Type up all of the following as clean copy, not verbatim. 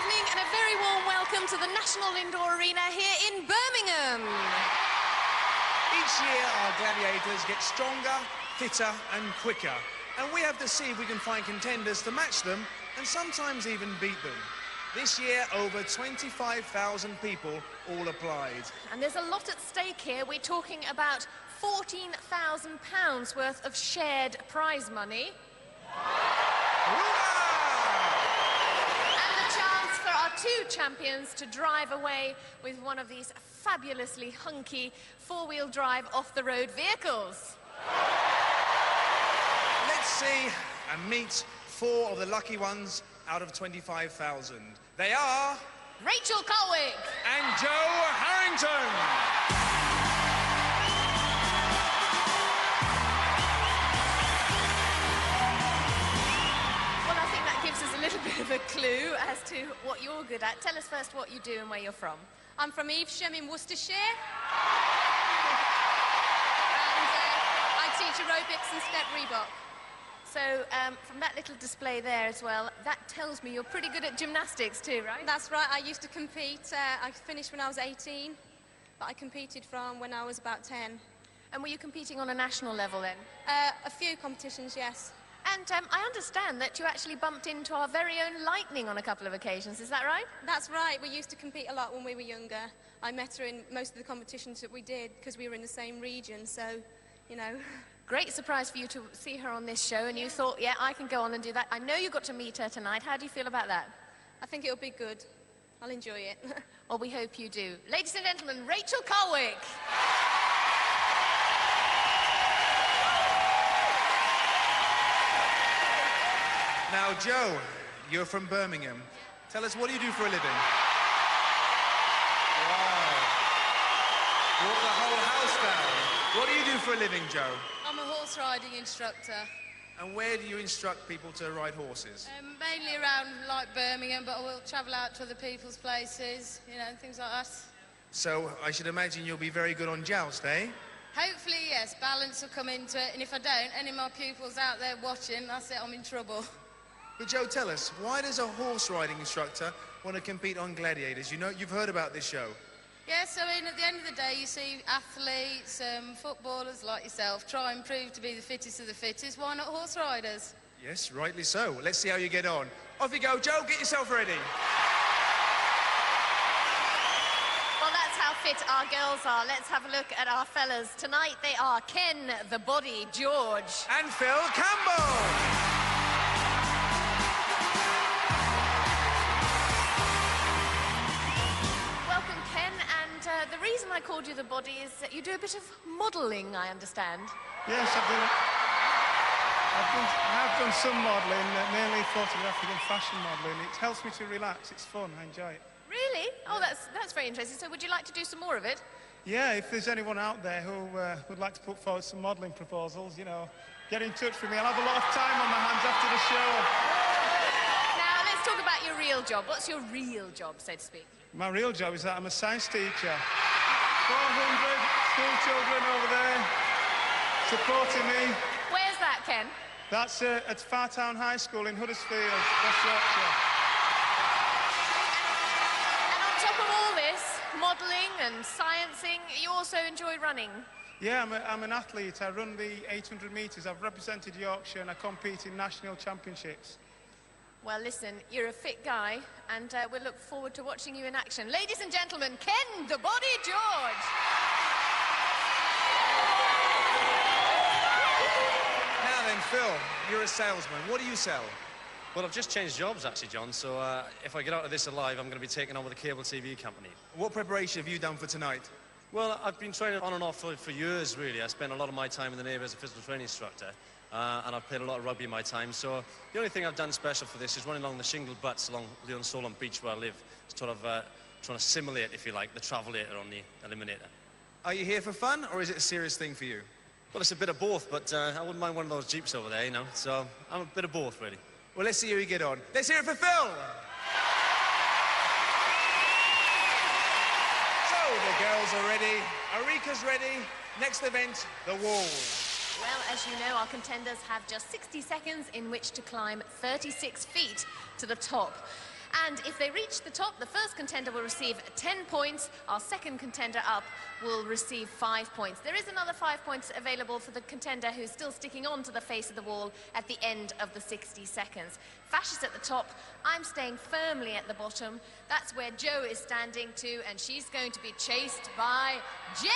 evening and a very warm welcome to the National Indoor Arena here in Birmingham. Each year our gladiators get stronger, fitter and quicker, and we have to see if we can find contenders to match them and sometimes even beat them. This year over 25,000 people all applied. And there's a lot at stake here. We're talking about £14,000 worth of shared prize money. And the chance for our two champions to drive away with one of these fabulously hunky four-wheel drive off-the-road vehicles. Let's see and meet four of the lucky ones out of 25,000. They are... Rachel Culwick and Jo Harrington. Well, I think that gives us a little bit of a clue as to what you're good at. Tell us first what you do and where you're from. I'm from Evesham in Worcestershire. I teach aerobics and step Reebok. So, from that little display there as well, that tells me you're pretty good at gymnastics too, right? That's right, I used to compete. I finished when I was 18, but I competed from when I was about 10. And were you competing on a national level then? A few competitions, yes. And I understand that you actually bumped into our very own Lightning on a couple of occasions, is that right? That's right, we used to compete a lot when we were younger. I met her in most of the competitions that we did because we were in the same region, so, you know... Great surprise for you to see her on this show, and you thought, yeah, I can go on and do that. I know you got to meet her tonight. How do you feel about that? I think it'll be good. I'll enjoy it. Well, we hope you do. Ladies and gentlemen, Rachel Culwick. Now, Jo, you're from Birmingham. Tell us, what do you do for a living? Wow. Brought the whole house down. What do you do for a living, Jo? I'm a horse riding instructor. And where do you instruct people to ride horses? Mainly around, like, Birmingham, but I will travel out to other people's places, you know, things like that. So, I should imagine you'll be very good on joust, eh? Hopefully, yes, balance will come into it, and if I don't, any of my pupils out there watching, that's it, I'm in trouble. But Jo, tell us, why does a horse riding instructor want to compete on gladiators? You know, you've heard about this show. Yes, I mean, at the end of the day, you see athletes, footballers like yourself, try and prove to be the fittest of the fittest. Why not horse riders? Yes, rightly so. Let's see how you get on. Off you go, Jo, get yourself ready. Well, that's how fit our girls are. Let's have a look at our fellas. Tonight they are Ken the Body George. And Phil Campbell. The reason I called you the Body is that you do a bit of modelling, I understand. Yes, I have done some modelling, mainly photographic and fashion modelling. It helps me to relax, it's fun, I enjoy it. Really? Oh, that's very interesting. So would you like to do some more of it? Yeah, if there's anyone out there who would like to put forward some modelling proposals, you know, get in touch with me. I'll have a lot of time on my hands after the show. Now, let's talk about your real job. What's your real job, so to speak? My real job is that I'm a science teacher. 400 school children over there supporting me. Where's that, Ken? That's at Fartown High School in Huddersfield, West Yorkshire. And on top of all this, modelling and sciencing, you also enjoy running? Yeah, I'm an athlete. I run the 800 metres. I've represented Yorkshire and I compete in national championships. Well, listen, you're a fit guy, and we'll look forward to watching you in action. Ladies and gentlemen, Ken the Body George. Now then, Phil, you're a salesman. What do you sell? Well, I've just changed jobs, actually, John, so if I get out of this alive, I'm going to be taken on with a cable TV company. What preparation have you done for tonight? Well, I've been training on and off for years, really. I spent a lot of my time in the Navy as a physical training instructor. And I've played a lot of rugby in my time, so the only thing I've done special for this is running along the shingle butts along Lee-on-Solent beach where I live, sort of trying to simulate, if you like, the travelator on the Eliminator. Are you here for fun, or is it a serious thing for you? Well, it's a bit of both, but I wouldn't mind one of those Jeeps over there, you know, so I'm a bit of both, really. Well, let's see how you get on. Let's hear it for Phil! So, the girls are ready, Arika's ready, next event, the wall. Well, as you know, our contenders have just 60 seconds in which to climb 36 feet to the top. And if they reach the top, the first contender will receive 10 points. Our second contender up will receive 5 points. There is another 5 points available for the contender who's still sticking on to the face of the wall at the end of the 60 seconds. Fash is at the top. I'm staying firmly at the bottom. That's where Jo is standing too, and she's going to be chased by Jet.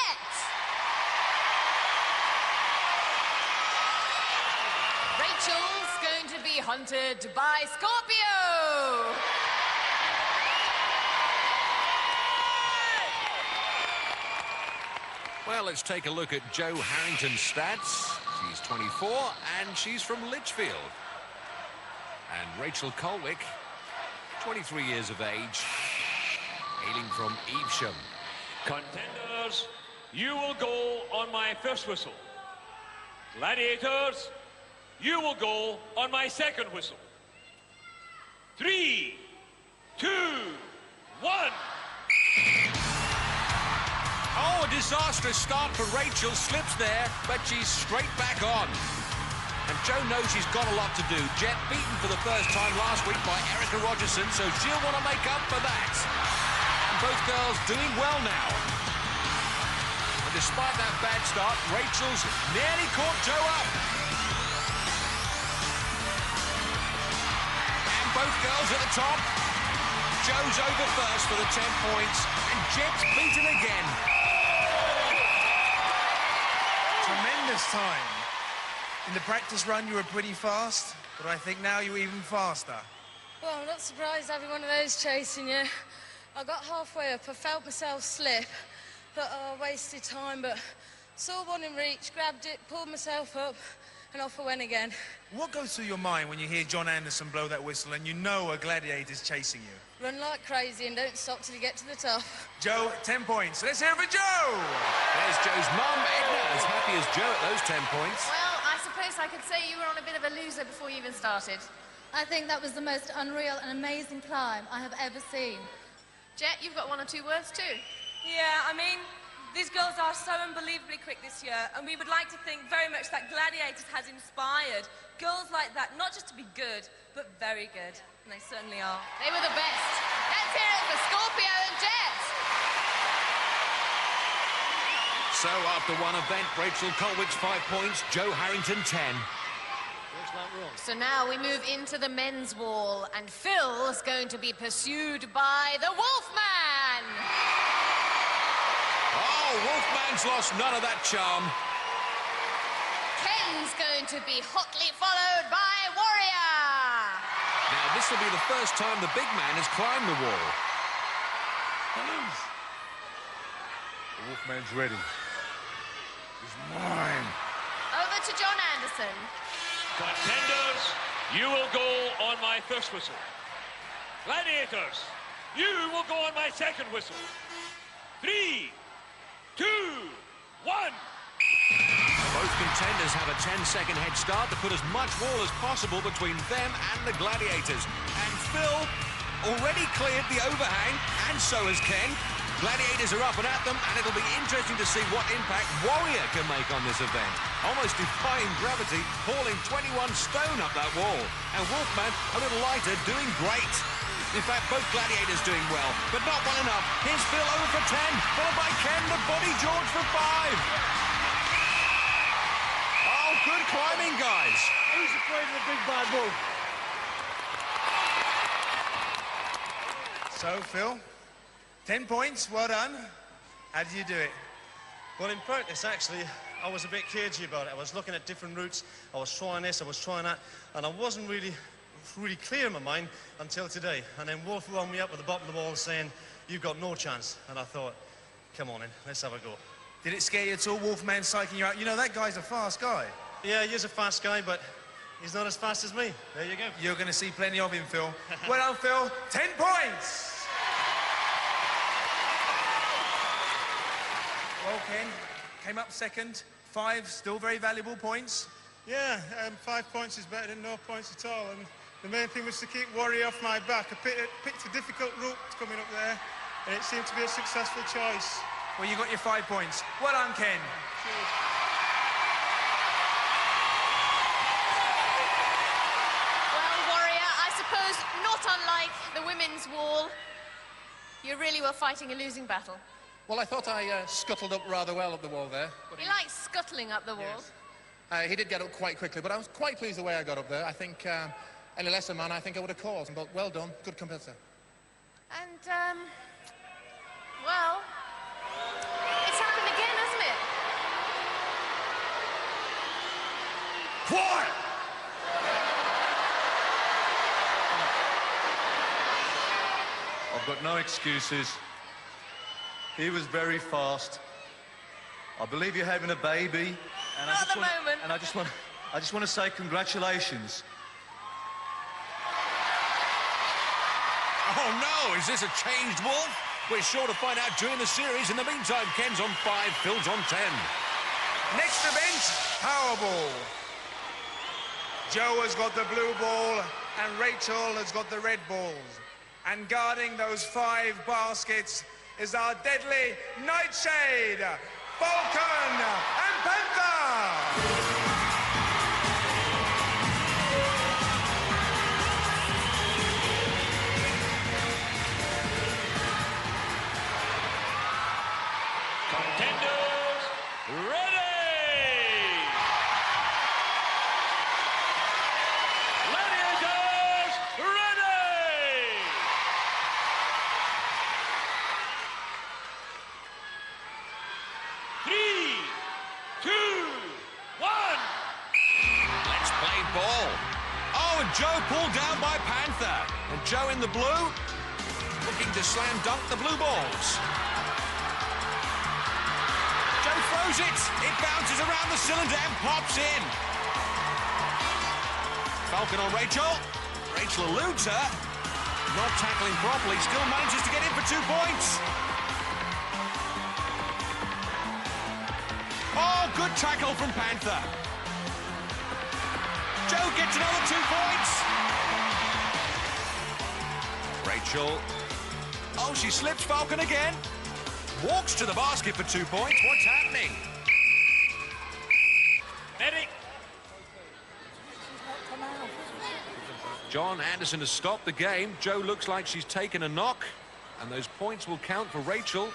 Rachel's going to be hunted by Scorpio. Well, let's take a look at Jo Harrington's stats. She's 24 and she's from Lichfield. And Rachel Culwick, 23 years of age, hailing from Evesham. Contenders, you will go on my first whistle. Gladiators, you will go on my second whistle. 3, 2, 1. Oh, a disastrous start for Rachel. Slips there, but she's straight back on. And Jo knows she's got a lot to do. Jet beaten for the first time last week by Erica Rogerson, so she'll want to make up for that. And both girls doing well now. And despite that bad start, Rachel's nearly caught Jo up. And both girls at the top. Jo's over first for the 10 points, and Jet's beaten again. Tremendous time. In the practice run, you were pretty fast, but I think now you're even faster. Well, I'm not surprised having one of those chasing you. I got halfway up, I felt myself slip, but I wasted time, but saw one in reach, grabbed it, pulled myself up, and off I went again. What goes through your mind when you hear John Anderson blow that whistle and you know a gladiator's chasing you? Run like crazy and don't stop till you get to the top. Jo, 10 points. Let's hear it for Jo! There's Jo's mum, Edna, as happy as Jo at those 10 points. Well, I suppose I could say you were on a bit of a loser before you even started. I think that was the most unreal and amazing climb I have ever seen. Jet, you've got one or two words too. Yeah, I mean, these girls are so unbelievably quick this year, and we would like to think very much that Gladiators has inspired girls like that, not just to be good, but very good. And they certainly are. They were the best. Let's hear it for Scorpio and Jet. So after one event, Rachel Culwick's 5 points, Jo Harrington 10. So now we move into the men's wall, and Phil's going to be pursued by the Wolfman. Oh, Wolfman's lost none of that charm. Ken's going to be hotly followed by Warrior. Now, this will be the first time the big man has climbed the wall. The Wolfman's ready. He's mine. Over to John Anderson. Contenders, you will go on my first whistle. Gladiators, you will go on my second whistle. 3, 2, 1. Both contenders have a 10-second head start to put as much wall as possible between them and the Gladiators. And Phil already cleared the overhang, and so has Ken. Gladiators are up and at them, and it'll be interesting to see what impact Warrior can make on this event. Almost defying gravity, hauling 21 stone up that wall. And Wolfman, a little lighter, doing great. In fact, both Gladiators doing well, but not well enough. Here's Phil over for 10, followed by Ken, the Body George for 5. Oh, good climbing, guys. Who's afraid of the big bad wolf? So, Phil, 10 points, well done. How did you do it? Well, in practice, actually, I was a bit cagey about it. I was looking at different routes. I was trying this, I was trying that, and I wasn't really clear in my mind until today. And then Wolf wound me up at the bottom of the wall saying, "You've got no chance." And I thought, come on in, let's have a go. Did it scare you at all, Wolfman psyching you out? You know, that guy's a fast guy. Yeah, he is a fast guy, but he's not as fast as me. There you go. You're going to see plenty of him, Phil. Well done, Phil. 10 points! Well, Ken, came up second. 5 still very valuable points. Yeah, 5 points is better than no points at all. And the main thing was to keep Warrior off my back. I picked a difficult route coming up there, and it seemed to be a successful choice. Well, you got your 5 points. Well done, Ken. Cheers. Well, Warrior, I suppose not unlike the women's Ken's wall. You really were fighting a losing battle. Well, I thought I scuttled up rather well up the wall there. But He likes scuttling up the wall. yes. He did get up quite quickly, but I was quite pleased the way I got up there. I think any lesser man, I think I would have caused. But well done, good competitor. And, well, it's happened again, hasn't it? Quiet! I've got no excuses. He was very fast. I believe you're having a baby. And Not at the moment. And I just want to say congratulations. Oh no, is this a changed wolf? We're sure to find out during the series. In the meantime, Ken's on 5, Phil's on 10. Next event, Powerball. Jo has got the blue ball and Rachel has got the red balls. And guarding those 5 baskets is our deadly Nightshade, Falcon and Panther! Contenders, ready! Gladiators, ready! Three, 2, 1. Let's play ball. Oh, and Jo pulled down by Panther. And Jo in the blue, looking to slam dunk the blue balls. Jo throws it. It bounces around the cylinder and pops in. Falcon on Rachel. Rachel eludes her. Not tackling properly. Still manages to get in for 2 points. Oh, good tackle from Panther. Jo gets another 2 points. Rachel. Oh, she slips Falcon again. Walks to the basket for 2 points. What's happening? Medic. John Anderson has stopped the game. Jo looks like she's taken a knock. And those points will count for Rachel.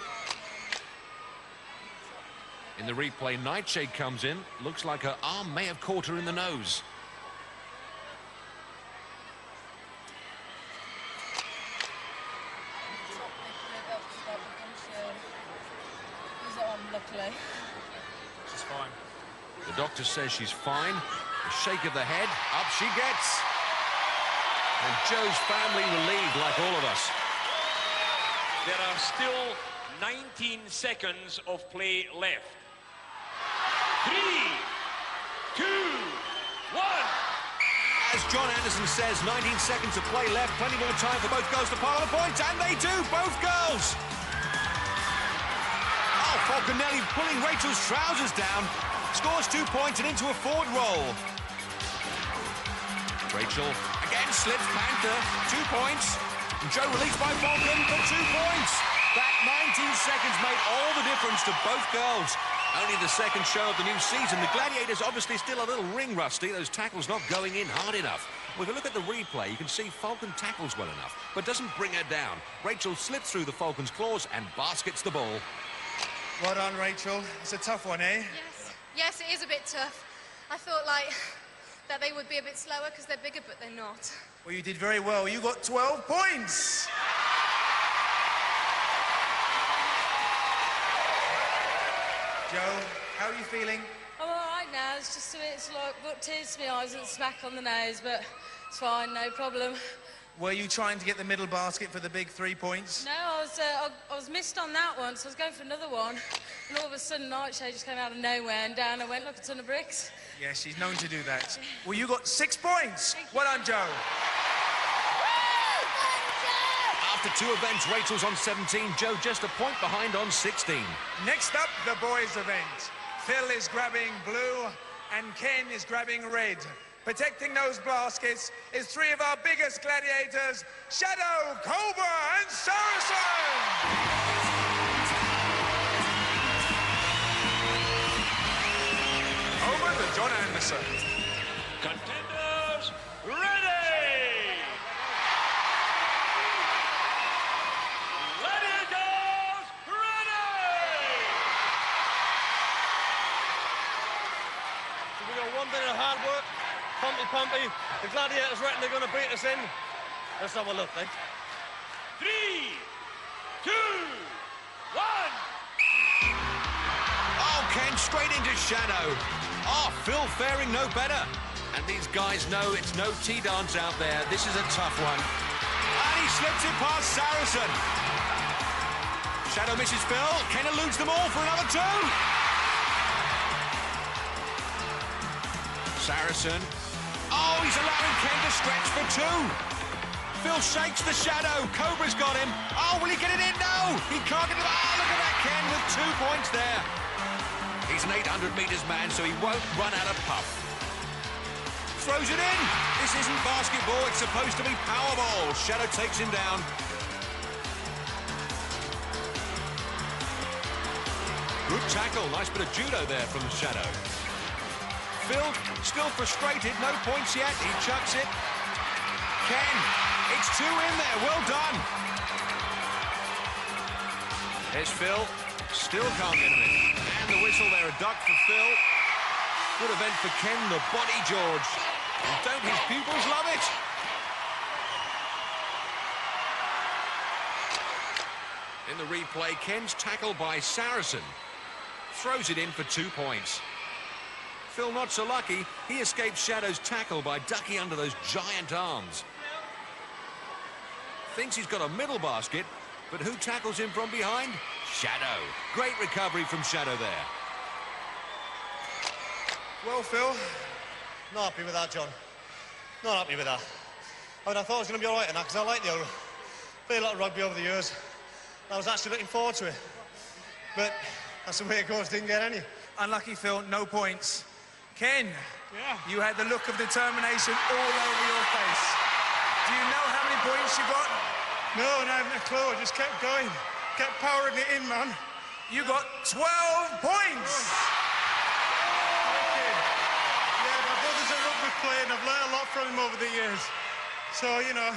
In the replay, Nightshade comes in. Looks like her arm may have caught her in the nose. She's fine. The doctor says she's fine. A shake of the head. Up she gets. And Jo's family relieved, like all of us. There are still 19 seconds of play left. 3, 2, 1. As John Anderson says, 19 seconds of play left. Plenty more time for both girls to pile the points. And they do, both girls. Oh, Falconelli pulling Rachel's trousers down. Scores 2 points and into a forward roll. Rachel again slips Panther. 2 points. And Jo released by Falcon for 2 points. That 19 seconds made all the difference to both girls. Only the second show of the new season. The Gladiators obviously still a little ring rusty. Those tackles not going in hard enough. Well, if you look at the replay, you can see Falcon tackles well enough, but doesn't bring her down. Rachel slips through the Falcon's claws and baskets the ball. Well done, Rachel. It's a tough one, eh? Yes, it is a bit tough. I thought, like, that they would be a bit slower because they're bigger, but they're not. Well, you did very well. You got 12 points. Jo, how are you feeling? I'm all right now. It's just a bit, it's like got tears to my eyes and a smack on the nose, but it's fine, no problem. Were you trying to get the middle basket for the big 3 points? No, I was missed on that one, so I was going for another one, and all of a sudden Nightshade just came out of nowhere, and down I went like a ton of bricks. Yeah, she's known to do that. Well, you got 6 points. Well done, Jo. After 2 events, Rachel's on 17, Jo just a point behind on 16. Next up, the boys' event. Phil is grabbing blue and Ken is grabbing red. Protecting those baskets is 3 of our biggest gladiators, Shadow, Cobra and Saracen! Over to John Anderson. Contenders, ready! Pumpy. The Gladiators reckon they're going to beat us in. Let's have a look, then. 3, 2, 1. Oh, Ken, straight into shadow. Oh, Phil faring no better. And these guys know it's no tea dance out there. This is a tough one. And he slips it past Saracen. Shadow misses Phil. Ken eludes them all for another 2. Saracen. Oh, he's allowing Ken to stretch for 2. Phil shakes the shadow. Cobra's got him. Oh, will he get it in? No! He can't get it. Oh, look at that, Ken, with 2 points there. He's an 800 metres man, so he won't run out of puff. Throws it in. This isn't basketball. It's supposed to be powerball. Shadow takes him down. Good tackle. Nice bit of judo there from the Shadow. Phil, still frustrated. No points yet. He chucks it. Ken, it's 2 in there. Well done. There's Phil. Still can't get him in. And the whistle there. A duck for Phil. Good event for Ken, the body George. And don't his pupils love it? In the replay, Ken's tackled by Saracen. Throws it in for 2 points. Phil not so lucky. He escapes Shadow's tackle by ducking under those giant arms. Thinks he's got a middle basket, but who tackles him from behind? Shadow. Great recovery from Shadow there. Well, Phil, not happy with that, John. Not happy with that. I mean, I thought it was going to be all right in that, because I like the played a lot of rugby over the years. I was actually looking forward to it. But that's the way it goes, didn't get any. Unlucky, Phil, no points. Ken, you had the look of determination all over your face. Do you know how many points you got? No, and I haven't a clue. I just kept going. Kept powering it in, man. You got 12 points! Yeah, my brother's a rugby player, and I've learned a lot from him over the years. So, you know,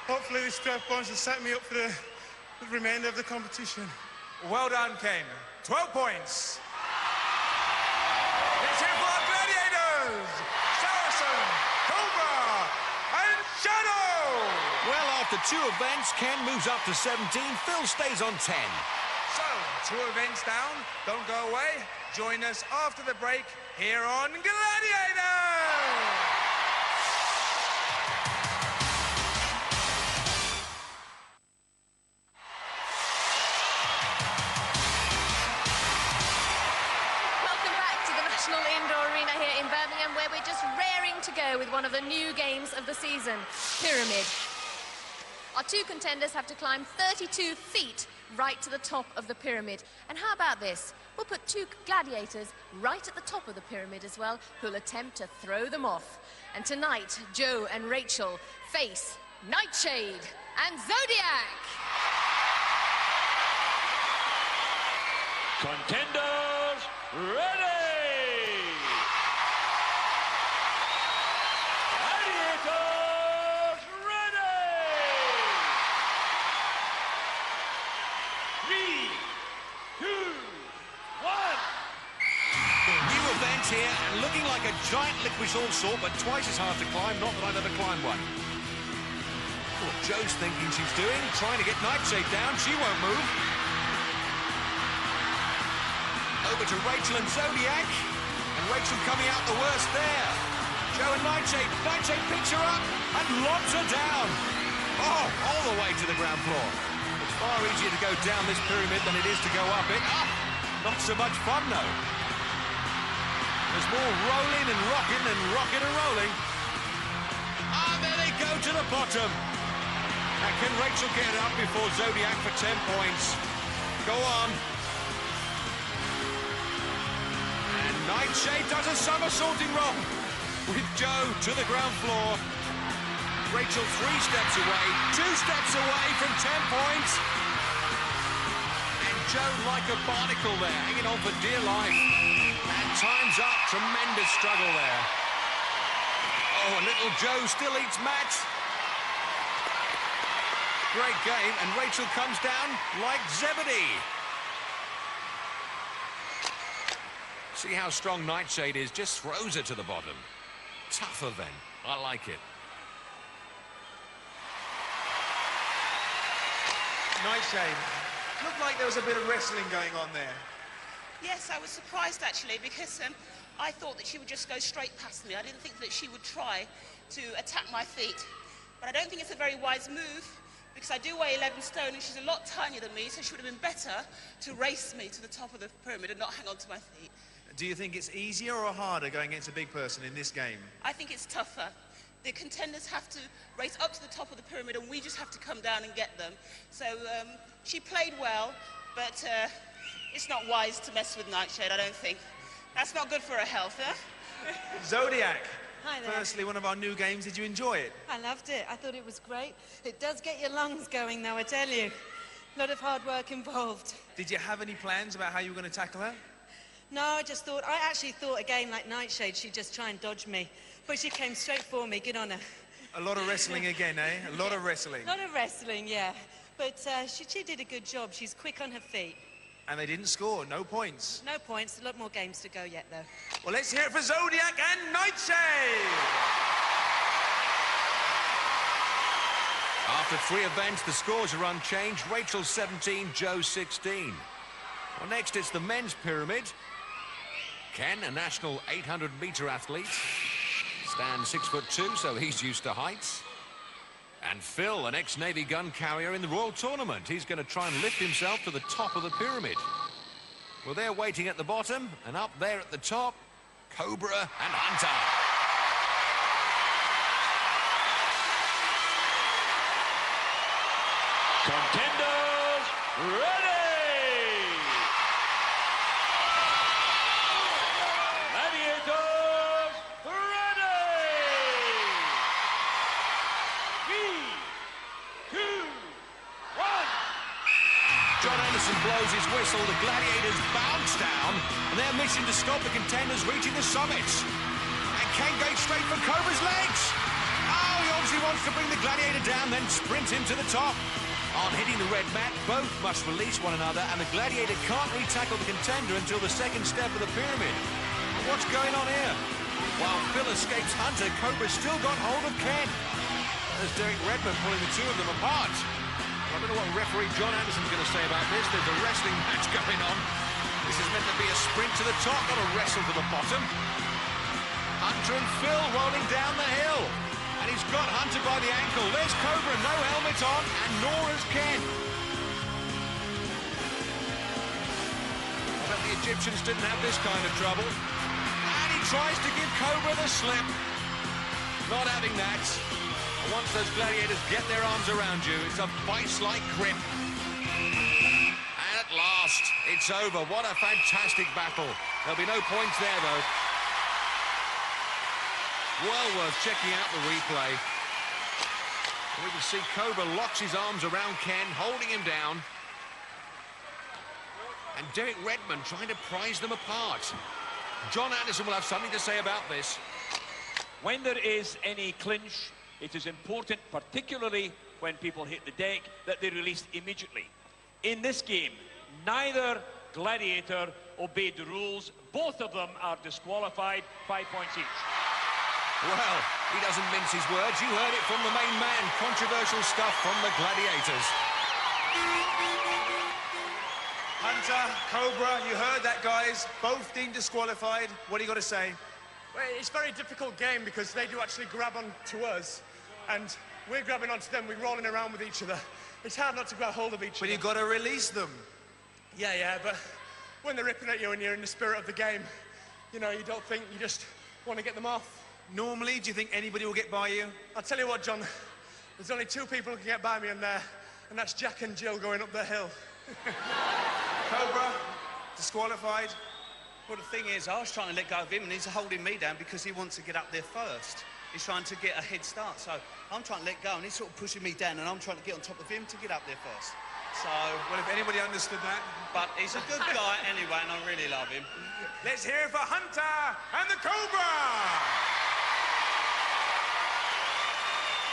hopefully these 12 points will set me up for the remainder of the competition. Well done, Ken. 12 points. Let's hear for our Gladiators! Saracen, Cobra, and Shadow! Well, after 2 events, Ken moves up to 17. Phil stays on 10. So, 2 events down. Don't go away. Join us after the break here on Gladiators! Indoor arena here in Birmingham, where we're just raring to go with one of the new games of the season, Pyramid. Our 2 contenders have to climb 32 feet right to the top of the pyramid. And how about this? We'll put 2 gladiators right at the top of the pyramid as well, who'll attempt to throw them off. And tonight, Jo and Rachel face Nightshade and Zodiac. Contenders, ready! Here and looking like a giant Lee-on-Solent, but twice as hard to climb. Not that I've ever climbed one. What Jo's thinking she's doing, trying to get Nightshade down. She won't move. Over to Rachel and Zodiac, and Rachel coming out the worst there. Jo and Nightshade. Nightshade picks her up and lobs her down. Oh, all the way to the ground floor. It's far easier to go down this pyramid than it is to go up it. Not so much fun though. There's more rolling and rocking and rolling. There they go to the bottom. Now, can Rachel get up before Zodiac for 10 points? Go on. And Nightshade does a somersaulting roll with Jo to the ground floor. Rachel 3 steps away, 2 steps away from 10 points. And Jo like a barnacle there, hanging on for dear life. And time's up. Tremendous struggle there. Oh, and little Jo still eats mats. Great game, and Rachel comes down like Zebedee. See how strong Nightshade is, just throws her to the bottom. tough event. I like it. Nightshade, looked like there was a bit of wrestling going on there. Yes, I was surprised actually because I thought that she would just go straight past me. I didn't think that she would try to attack my feet. But I don't think it's a very wise move because I do weigh 11 stone and she's a lot tinier than me, so she would have been better to race me to the top of the pyramid and not hang on to my feet. Do you think it's easier or harder going against a big person in this game? I think it's tougher. The contenders have to race up to the top of the pyramid and we just have to come down and get them. So she played well, but it's not wise to mess with Nightshade, I don't think. That's not good for her health, huh? Zodiac. Hi there. Firstly, one of our new games. Did you enjoy it? I loved it. I thought it was great. It does get your lungs going, though, I tell you. A lot of hard work involved. Did you have any plans about how you were going to tackle her? No, I actually thought a game like Nightshade, she'd just try and dodge me. But she came straight for me. Good on her. A lot of wrestling again, eh? A lot of wrestling. A lot of wrestling, yeah. But she did a good job. She's quick on her feet. And they didn't score. No points. No points. A lot more games to go yet, though. Well, let's hear it for Zodiac and Nightshade! After 3 events, the scores are unchanged. Rachel 17, Jo 16. Well, next it's the men's pyramid. Ken, a national 800-metre athlete, stands 6'2", so he's used to heights. And Phil, an ex-Navy gun carrier in the Royal Tournament. He's going to try and lift himself to the top of the pyramid. Well, they're waiting at the bottom, and up there at the top, Cobra and Hunter. Contenders, ready! Gladiators, ready! 3, 2, 1. John Anderson blows his whistle. The Gladiators bounce down, and their mission to stop the contenders reaching the summits. And Ken goes straight for Cobra's legs. Oh, he obviously wants to bring the Gladiator down, then sprint him to the top. On hitting the red mat, both must release one another, and the Gladiator can't re-tackle the contender until the second step of the pyramid. What's going on here? While Phil escapes Hunter, Cobra's still got hold of Ken. There's Derek Redmond pulling the two of them apart. I don't know what referee John Anderson's going to say about this. There's a wrestling match going on. This is meant to be a sprint to the top, not a wrestle to the bottom. Hunter and Phil rolling down the hill. And he's got Hunter by the ankle. There's Cobra, no helmet on, and nor has Ken. I bet the Egyptians didn't have this kind of trouble. And he tries to give Cobra the slip. Not having that. And once those gladiators get their arms around you, it's a vice-like grip. And at last, it's over. What a fantastic battle. There'll be no points there, though. Well worth checking out the replay. We can see Cobra locks his arms around Ken, holding him down. And Derek Redmond trying to prise them apart. John Anderson will have something to say about this. When there is any clinch, it is important, particularly when people hit the deck, that they release immediately. In this game, neither gladiator obeyed the rules. Both of them are disqualified, 5 points each. Well, he doesn't mince his words. You heard it from the main man. Controversial stuff from the Gladiators. Hunter, Cobra, you heard that, guys. Both deemed disqualified. What do you got to say? Well, it's a very difficult game because they do actually grab onto us, and we're grabbing onto them. We're rolling around with each other. It's hard not to grab hold of each other. But you've got to release them. Yeah, but when they're ripping at you and you're in the spirit of the game, you know, you don't think, you just want to get them off. Normally, do you think anybody will get by you? I'll tell you what, John, there's only 2 people who can get by me in there, and that's Jack and Jill going up the hill. Cobra, disqualified. Well, the thing is, I was trying to let go of him, and he's holding me down because he wants to get up there first. He's trying to get a head start, so I'm trying to let go, and he's sort of pushing me down, and I'm trying to get on top of him to get up there first. So, well, if anybody understood that. But he's a good guy anyway, and I really love him. Let's hear it for Hunter and the Cobra!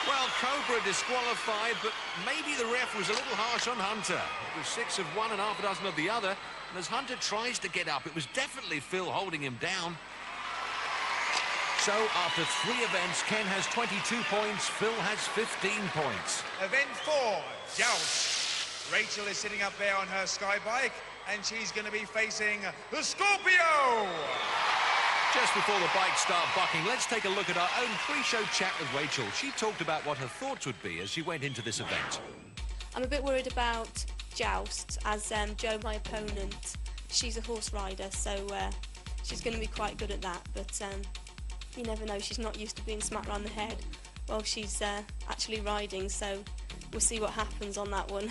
Well, Cobra disqualified, but maybe the ref was a little harsh on Hunter. It was 6 of one and half a dozen of the other. And as Hunter tries to get up, it was definitely Phil holding him down. So, after 3 events, Ken has 22 points, Phil has 15 points. Event 4, joust. Rachel is sitting up there on her sky bike, and she's going to be facing the Scorpio. Just before the bikes start bucking, let's take a look at our own pre-show chat with Rachel. She talked about what her thoughts would be as she went into this event. I'm a bit worried about joust, as Jo, my opponent, she's a horse rider, so she's going to be quite good at that, but you never know, she's not used to being smacked around the head while she's actually riding, so we'll see what happens on that one.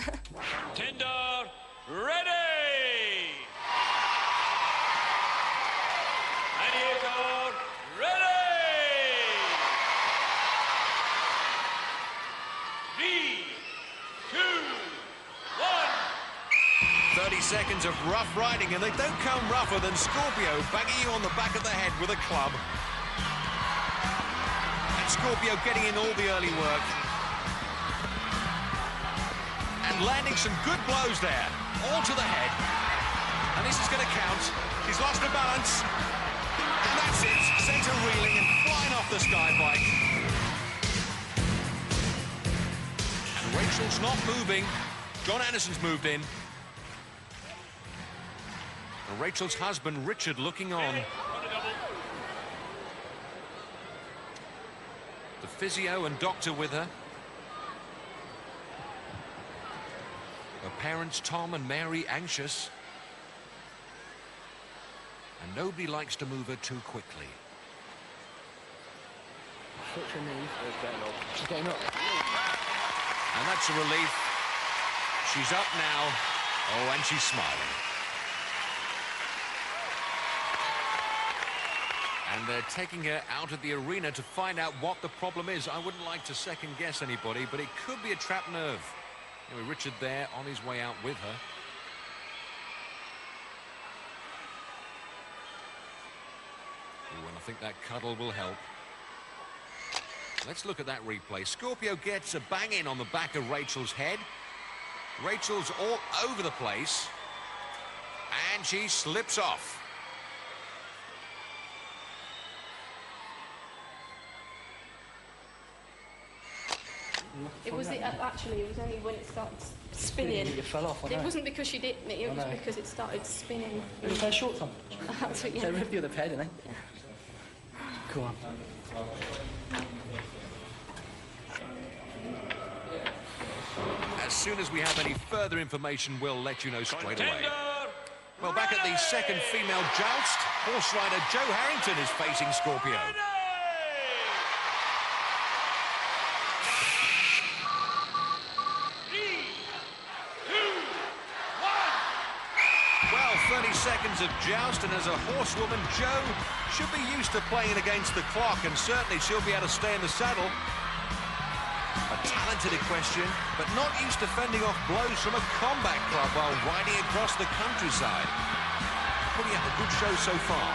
Tender, ready! Gladiator, ready! 3, 2, 1. 30 seconds of rough riding, and they don't come rougher than Scorpio banging you on the back of the head with a club. And Scorpio getting in all the early work. And landing some good blows there, all to the head. And this is going to count. He's lost the balance. And that's it. Sent her reeling and flying off the sky bike. And Rachel's not moving. John Anderson's moved in. And Rachel's husband, Richard, looking on. The physio and doctor with her. Her parents, Tom and Mary, anxious. And nobody likes to move her too quickly. What's her knee? She's getting up. And that's a relief. She's up now. Oh, and she's smiling. And they're taking her out of the arena to find out what the problem is. I wouldn't like to second-guess anybody, but it could be a trapped nerve. Anyway, Richard there on his way out with her. Ooh, and I think that cuddle will help. Let's look at that replay. Scorpio gets a bang in on the back of Rachel's head. Rachel's all over the place. And she slips off. It was actually, it was only when it started spinning. You fell off, I know. It wasn't because she hit me, it was because it started spinning. It was her shorts on. That's what, yeah. They ripped the other pair, didn't they? Yeah. Go on. As soon as we have any further information, we'll let you know straight away. Well, back at the second female joust, horse rider Jo Harrington is facing Scorpio. Well, 30 seconds of joust, and as a horsewoman, Jo should be used to playing against the clock, and certainly she'll be able to stay in the saddle. A talented equestrian, but not used to fending off blows from a combat club while riding across the countryside. Putting up a good show so far.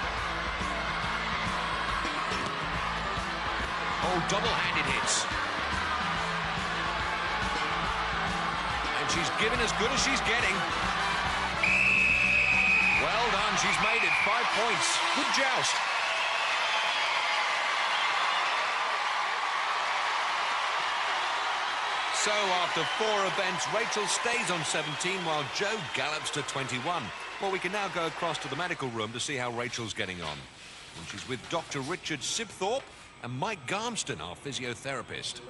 Oh, double-handed hits. And she's giving as good as she's getting. Well done, she's made it. 5 points. Good joust. So after 4 events, Rachel stays on 17 while Jo gallops to 21. Well, we can now go across to the medical room to see how Rachel's getting on. And she's with Dr. Richard Sibthorpe and Mike Garmston, our physiotherapist.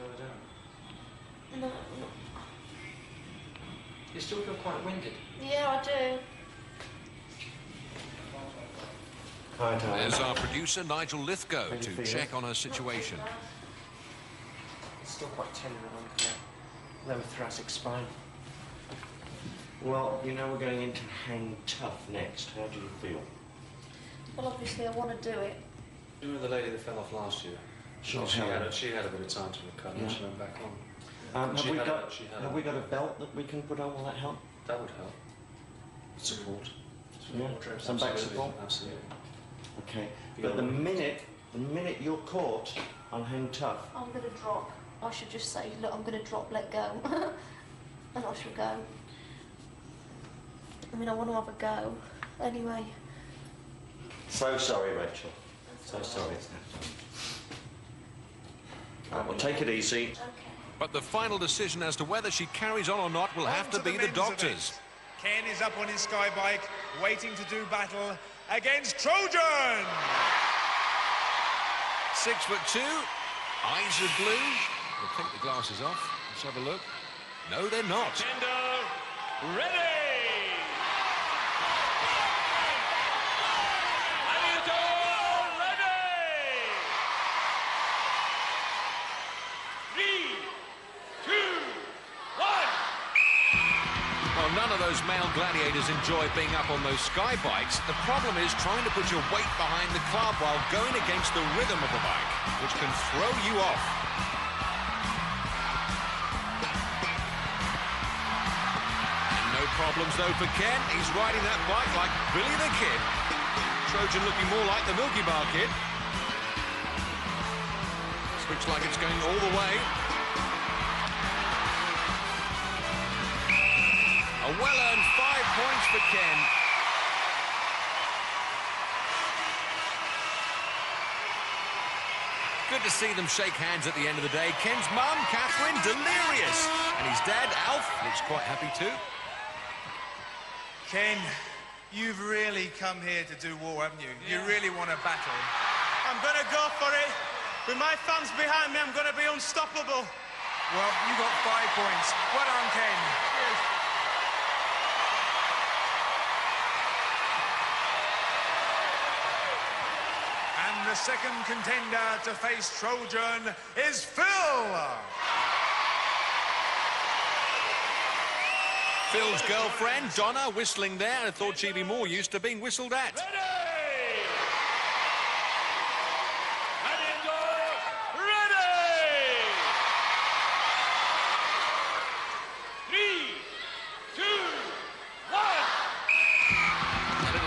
You still feel quite winded? Yeah, I do. There's our producer, Nigel Lithgow, to check on her situation. It's still quite tender and lower thoracic spine. Well, you know we're going into hang tough next. How do you feel? Well, obviously I want to do it. You remember the lady that fell off last year? She had a bit of time to recover and she went back on. Have we got a belt that we can put on? Will that help? That would help. Support. Yeah, some back support? Absolutely. Okay, but the minute you're caught on hang tough... I'm going to drop. I should just say, look, I'm going to drop, let go. And I shall go. I mean, I want to have a go. Anyway. So sorry, Rachel. So sorry it's happened. Right, well, take it easy. But the final decision as to whether she carries on or not will have to be the doctor's. Ken is up on his sky bike, waiting to do battle against Trojan. 6'2", eyes are blue. We'll take the glasses off. Let's have a look. No, they're not. Contender, ready! None of those male gladiators enjoy being up on those sky bikes. The problem is trying to put your weight behind the club while going against the rhythm of the bike, which can throw you off. And no problems, though, for Ken. He's riding that bike like Billy the Kid. Trojan looking more like the Milky Bar Kid. This looks like it's going all the way. A well-earned 5 points for Ken. Good to see them shake hands at the end of the day. Ken's mum, Catherine, delirious. And his dad, Alf, looks quite happy too. Ken, you've really come here to do war, haven't you? You really want to battle. I'm going to go for it. With my fans behind me, I'm going to be unstoppable. Well, you got 5 points. Well done, Ken. Yes. The second contender to face Trojan is Phil. Phil's girlfriend, Donna, whistling there. I thought she'd be more used to being whistled at.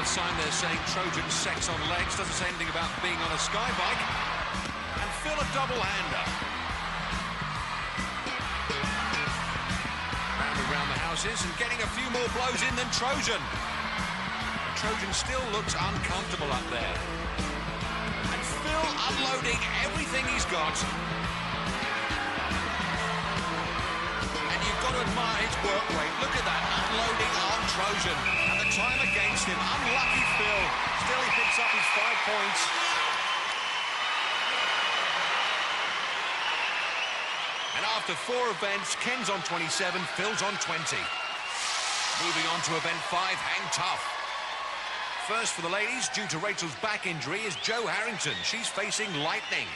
Sign there saying Trojan sex on legs, doesn't say anything about being on a sky bike. And Phil a double-hander. Round the houses and getting a few more blows in than Trojan. Trojan still looks uncomfortable up there. And Phil unloading everything he's got. And you've got to admire his work rate. Look at that, unloading on Trojan. And the time against him. Unlucky Phil. Still he picks up his 5 points. And after 4 events, Ken's on 27, Phil's on 20. Moving on to event 5, Hang Tough. First for the ladies, due to Rachel's back injury, is Jo Harrington. She's facing Lightning.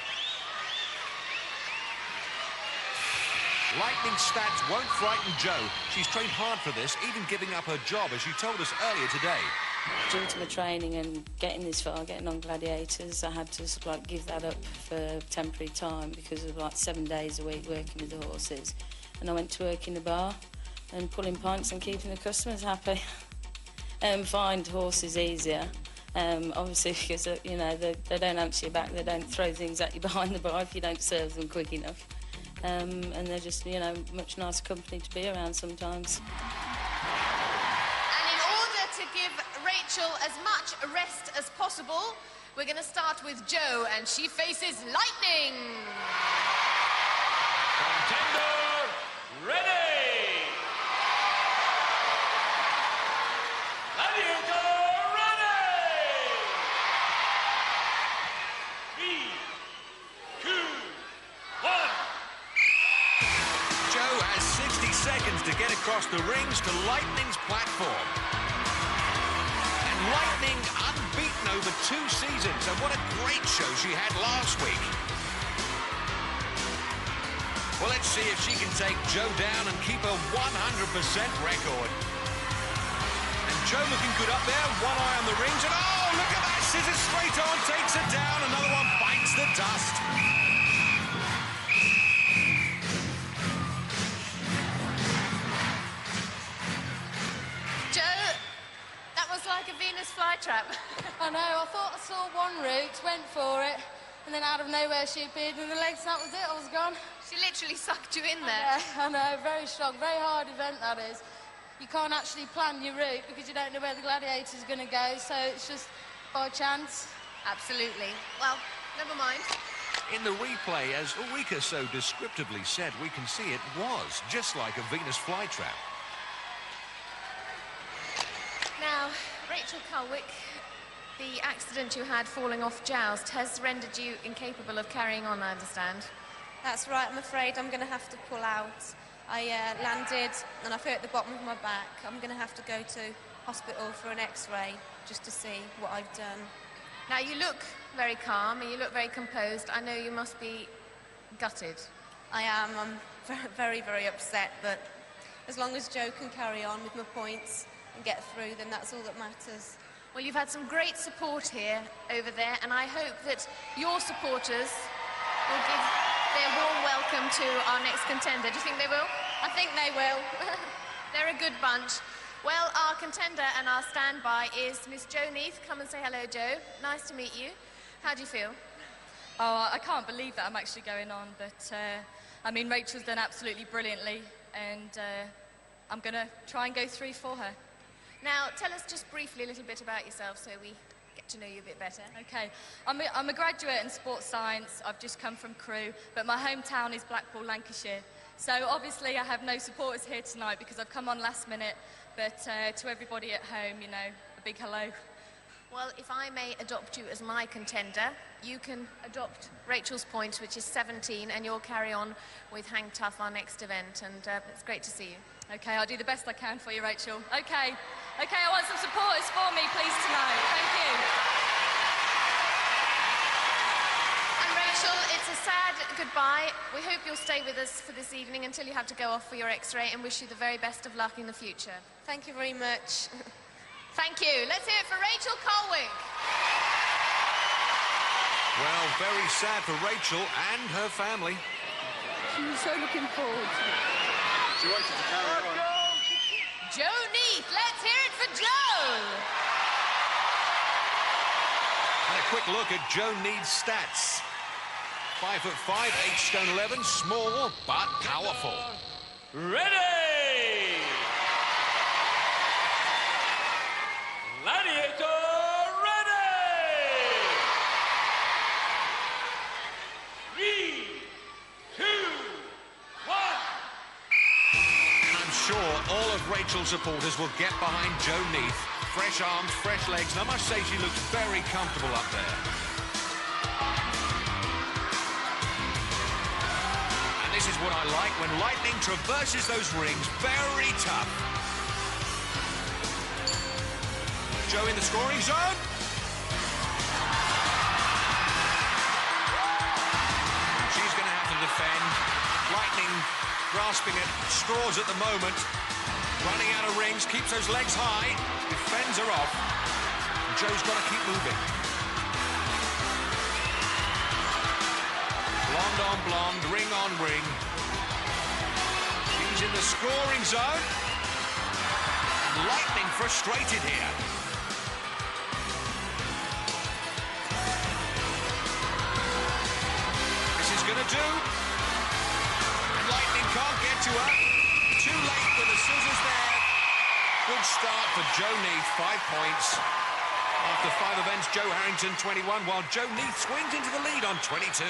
Lightning's stats won't frighten Jo. She's trained hard for this, even giving up her job, as she told us earlier today. Due to my training and getting this far, getting on Gladiators, I had to sort of like give that up for temporary time because of like 7 days a week working with the horses. And I went to work in the bar and pulling pints and keeping the customers happy. Find horses easier, obviously because, you know, they don't answer you back, they don't throw things at you behind the bar if you don't serve them quick enough. And they're just, you know, much nicer company to be around sometimes. And in order to give Rachel as much rest as possible, we're going to start with Jo, and she faces Lightning. Contender, ready! Gladiator, ready! 3, 2, 1. Jo has 60 seconds to get across the rings to Lightning's platform. And Lightning unbeaten over 2 seasons, and what a great show she had last week. Well, let's see if she can take Jo down and keep a 100% record. And Jo looking good up there, one eye on the rings, and oh, look at that, scissors straight on, takes it down, another one bites the dust. Like a Venus flytrap. I know, I thought I saw one route, went for it, and then out of nowhere she appeared and the legs, that was it, I was gone. She literally sucked you in there. Yeah, I know, very strong, very hard event that is. You can't actually plan your route because you don't know where the Gladiator's going to go, so it's just by chance. Absolutely. Well, never mind. In the replay, as Ulrika so descriptively said, we can see it was just like a Venus flytrap. Now, Rachel Culwick, the accident you had falling off joust has rendered you incapable of carrying on, I understand. That's right, I'm afraid I'm going to have to pull out. I landed and I've hurt the bottom of my back. I'm going to have to go to hospital for an x-ray just to see what I've done. Now, you look very calm and you look very composed. I know you must be gutted. I am. I'm very, very upset, but as long as Jo can carry on with my points and get through, then that's all that matters. Well, you've had some great support here, over there, and I hope that your supporters will give their warm welcome to our next contender. Do you think they will? I think they will. They're a good bunch. Well, our contender and our standby is Miss Jo Neath. Come and say hello, Jo. Nice to meet you. How do you feel? Oh, I can't believe that I'm actually going on, but I mean, Rachel's done absolutely brilliantly, and I'm going to try and go through for her. Now, tell us just briefly a little bit about yourself so we get to know you a bit better. Okay, I'm a graduate in sports science. I've just come from Crewe, but my hometown is Blackpool, Lancashire. So obviously I have no supporters here tonight because I've come on last minute, but to everybody at home, you know, a big hello. Well, if I may adopt you as my contender, you can adopt Rachel's points, which is 17, and you'll carry on with Hang Tough, our next event, and it's great to see you. Okay, I'll do the best I can for you, Rachel. Okay, I want some supporters for me, please, tonight. Thank you. And Rachel, it's a sad goodbye. We hope you'll stay with us for this evening until you have to go off for your x-ray, and wish you the very best of luck in the future. Thank you very much. Thank you. Let's hear it for Rachel Culwick. Well, very sad for Rachel and her family. She was so looking forward to it. She wanted to carry on. Jo Neath, let's hear it for Jo. And a quick look at Jo Neath's stats. 5'5", 8 stone 11, small but powerful. Ready! Gladiator ready! 3, 2, 1. And I'm sure all of Rachel's supporters will get behind Jo Neath. Fresh arms, fresh legs, and I must say she looks very comfortable up there. And this is what I like when lightning traverses those rings. Very tough. Jo in the scoring zone. She's going to have to defend. Lightning grasping at straws at the moment. Running out of rings, keeps those legs high. Defends her off. And Jo's got to keep moving. Blonde on blonde, ring on ring. She's in the scoring zone. Lightning frustrated here. Gonna do. And Lightning can't get to her. Too late with the scissors there. Good start for Jo Neath, 5 points. After 5 events, Jo Harrington 21, while Jo Neath swings into the lead on 22.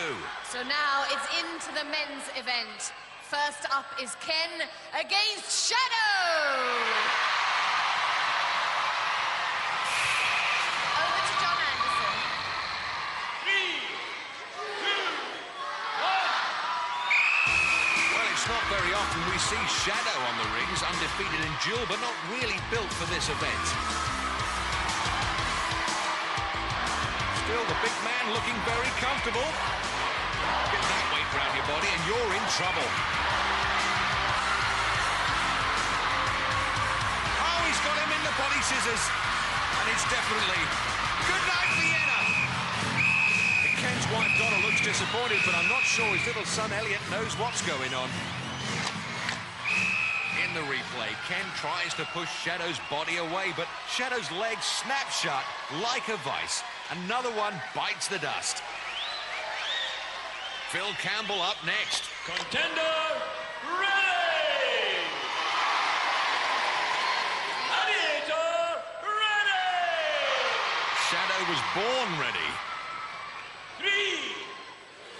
So now it's into the men's event. First up is Ken against Shadow. Over to John Anderson. 3, 2, 1. Well, it's not very often we see Shadow on the rings, undefeated in duel, but not really built for this event. Still, the big man looking very comfortable. Get that weight around your body and you're in trouble. Oh, he's got him in the body scissors. And it's definitely good night, Vienna. Ken's wife Donna looks disappointed, but I'm not sure his little son Elliot knows what's going on. In the replay, Ken tries to push Shadow's body away, but Shadow's legs snap shut like a vice. Another one bites the dust. Phil Campbell up next. Contender ready! Gladiator ready! Shadow was born ready. 3,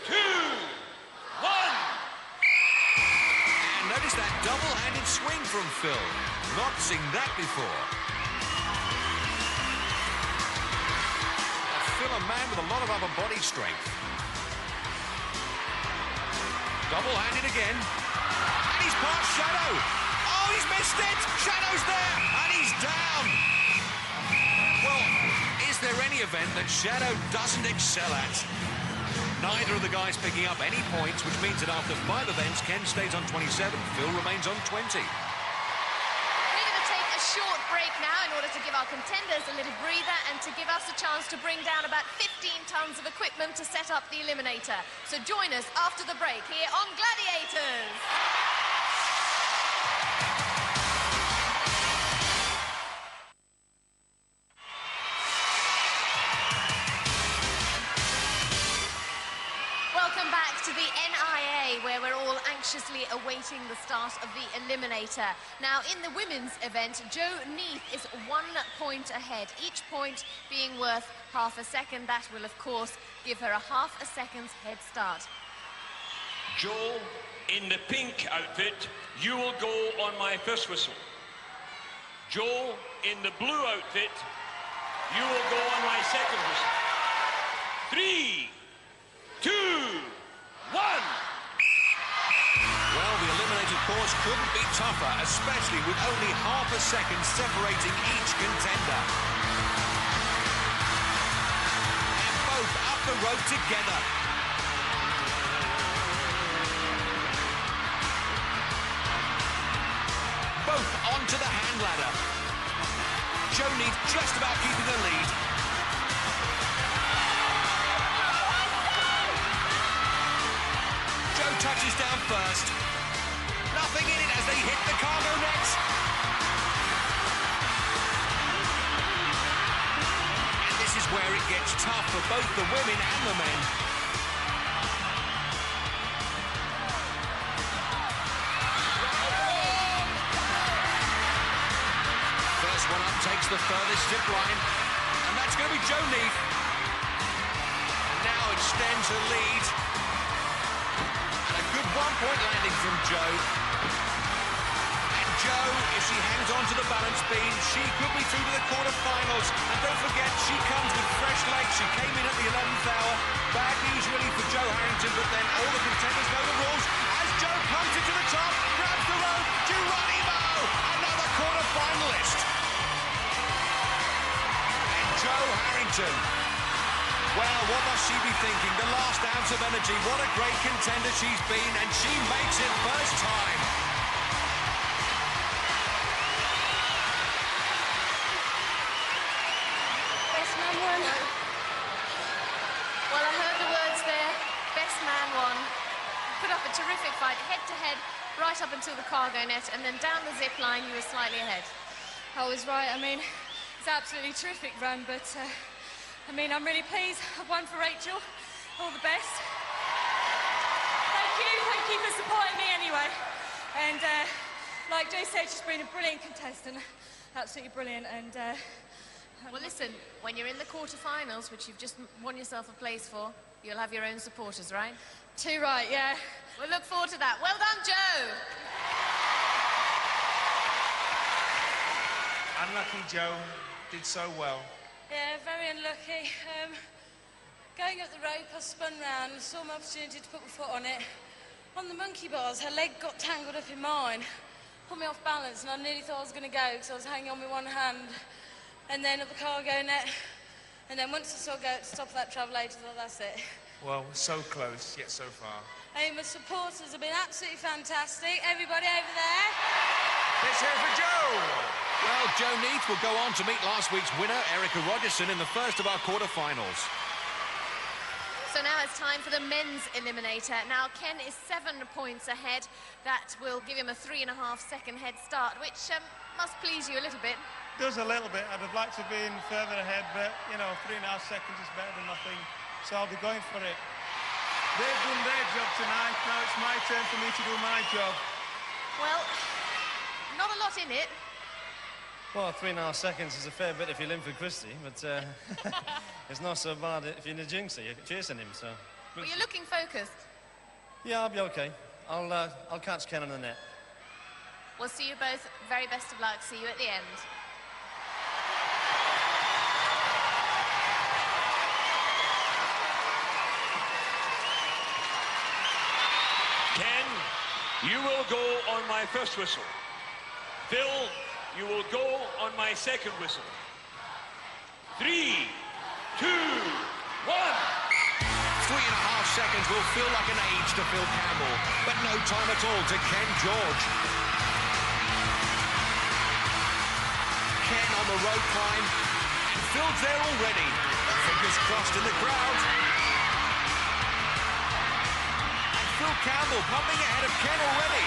2, Double-handed swing from Phil. Not seen that before. Phil, a man with a lot of upper body strength. Double-handed again. And he's past Shadow. Oh, he's missed it. Shadow's there. And he's down. Well, is there any event that Shadow doesn't excel at? Neither of the guys picking up any points, which means that after 5 events, Ken stays on 27, Phil remains on 20. We're going to take a short break now in order to give our contenders a little breather and to give us a chance to bring down about 15 tons of equipment to set up the eliminator. So join us after the break here on Gladiators. Welcome back to the NIA, where we're all anxiously awaiting the start of the eliminator. Now, in the women's event, Jo Neath is 1 point ahead, each point being worth half a second. That will, of course, give her a half a second's head start. Jo, in the pink outfit, you will go on my first whistle. Jo, in the blue outfit, you will go on my second whistle. 3, 2, 1. Well, the eliminated course couldn't be tougher, especially with only half a second separating each contender. And both up the road together. Both onto the hand ladder. Jo Neath just about keeping the lead. Jo touches down first. Nothing in it as they hit the cargo net. And this is where it gets tough for both the women and the men. First one up takes the furthest zip line, and that's going to be Jo Neath. And now extends her lead. And a good 1 point landing from Jo. And Jo, if she hangs on to the balance beam, she could be through to the quarterfinals. And don't forget, she comes with fresh legs. She came in at the 11th hour. Bad news really for Jo Harrington, but then all the contenders know the rules. As Jo comes into the top, grabs the rope, Geronimo, another quarter-finalist. And Jo Harrington, well, what must she be thinking? The last ounce of energy. What a great contender she's been, and she makes it first time. Best man won. Well, I heard the words there. Best man won. Put up a terrific fight, head-to-head, right up until the cargo net, and then down the zip line, you were slightly ahead. I was right. I mean, it's absolutely terrific run, but I mean, I'm really pleased. I've won for Rachel. All the best. Thank you for supporting me anyway. And like Jo said, she's been a brilliant contestant. Absolutely brilliant. And well, listen, when you're in the quarterfinals, which you've just won yourself a place for, you'll have your own supporters, right? Too right, yeah. We'll look forward to that. Well done, Jo. Unlucky Jo, did so well. Yeah, very unlucky. Going up the rope, I spun round and saw my opportunity to put my foot on it. On the monkey bars, her leg got tangled up in mine, put me off balance, and I nearly thought I was going to go because I was hanging on with one hand. And then at the cargo net, and then once I saw go at the top of that travelator, I thought, that's it. Well, so close, yet so far. Hey, my supporters have been absolutely fantastic. Everybody over there. Let's hear it for Jo. Well, Jo Neath will go on to meet last week's winner, Erica Rogerson, in the first of our quarterfinals. So now it's time for the men's eliminator. Now, Ken is 7 points ahead. That will give him a 3.5-second head start, which must please you a little bit. Does a little bit. I'd have liked to have been further ahead, but, you know, 3.5 seconds is better than nothing. So I'll be going for it. They've done their job tonight. Now it's my turn for me to do my job. Well, not a lot in it. Well, 3.5 seconds is a fair bit if you're Linford Christie, but it's not so bad if you're Najingsa. You're chasing him, so... Well, you're looking focused. Yeah, I'll be okay. I'll catch Ken on the net. We'll see you both. Very best of luck. See you at the end. Ken, you will go on my first whistle. Phil, you will go on my second whistle. 3, 2, 1. 3.5 seconds will feel like an age to Phil Campbell, but no time at all to Ken George. Ken on the rope climb, and Phil's there already. Fingers crossed in the crowd. And Phil Campbell pumping ahead of Ken already.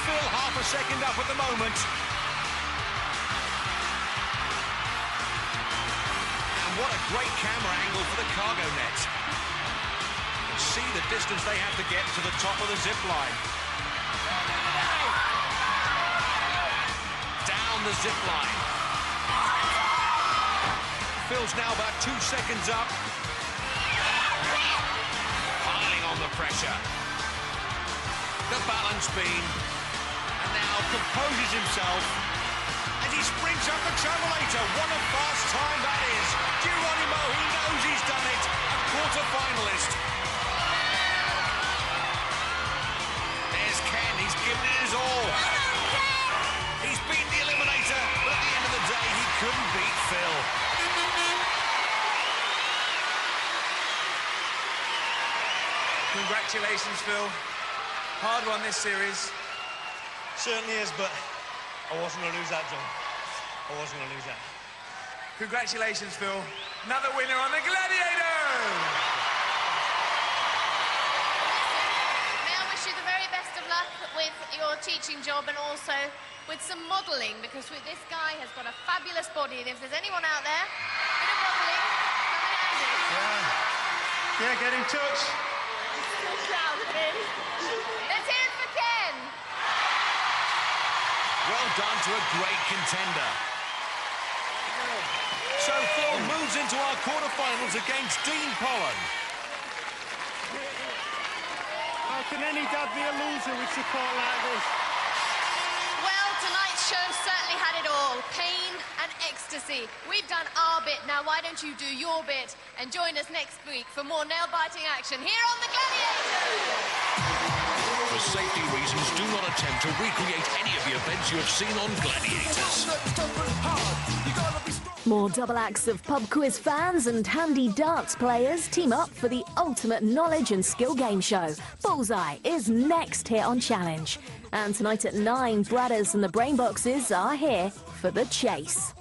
Phil half a second up at the moment. What a great camera angle for the cargo net. See the distance they have to get to the top of the zip line. Down the zip line. Phil's now about 2 seconds up. Piling on the pressure. The balance beam. And now composes himself as he springs up the travelator. What a fast time that is. Geronimo, he knows he's done it. A quarter-finalist. There's Ken, he's given it his all. He's beaten the eliminator, but at the end of the day, he couldn't beat Phil. Congratulations, Phil. Hard one this series. Certainly is, but I wasn't going to lose that, John. I wasn't going to lose that. Congratulations, Phil. Another winner on the Gladiators! May I wish you the very best of luck with your teaching job and also with some modelling, because this guy has got a fabulous body, and if there's anyone out there, a bit of modelling, come in handy. Yeah, get in touch. Let's hear it for Ken. Well done to a great contender. So Phil moves into our quarterfinals against Dean Pollen. How can any dad be a loser with support like this? Well, tonight's show certainly had it all. Pain and ecstasy. We've done our bit. Now, why don't you do your bit and join us next week for more nail-biting action here on The Gladiators! For safety reasons, do not attempt to recreate any of the events you have seen on Gladiators. More double acts of pub quiz fans and handy darts players team up for the ultimate knowledge and skill game show. Bullseye is next here on Challenge. And tonight at 9, Bradders and the Brainboxes are here for the chase.